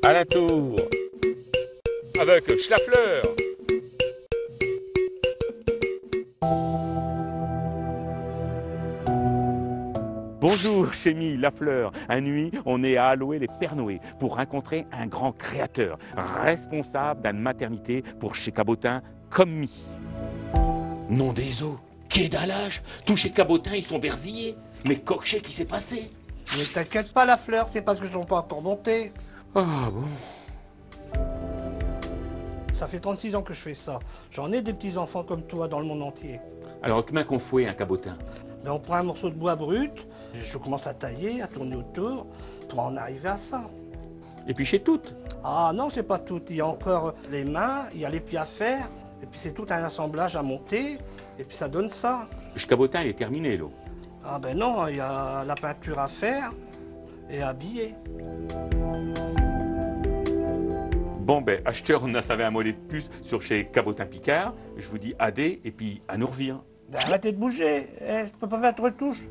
À la tour, avec Schlafleur. Bonjour, Chémy Lafleur. À nuit, on est à Aloé les Pères Noé pour rencontrer un grand créateur, responsable d'une maternité pour chez Cabotin comme mi. Nom des eaux, qu'est-ce tous chez Cabotin, ils sont berzillés. Mais coquet, qui s'est passé? Ne t'inquiète pas, la fleur, c'est parce qu'ils sont pas encore montés. Ah bon. Ça fait 36 ans que je fais ça. J'en ai des petits-enfants comme toi dans le monde entier. Alors, comment qu'on fouet un Cabotin? Ben, on prend un morceau de bois brut, je commence à tailler, à tourner autour, pour en arriver à ça. Et puis chez toutes. Ah non, c'est pas tout. Il y a encore les mains, il y a les pieds à faire, et puis c'est tout un assemblage à monter, et puis ça donne ça. Le Cabotin, il est terminé, là. Ah ben non, il y a la peinture à faire et à habiller. Bon, ben, acheteur, on a savé un mollet de puce sur chez Cabotin Picard. Je vous dis AD et puis à nous revient. Ben arrêtez de bouger, je peux pas faire de retouches.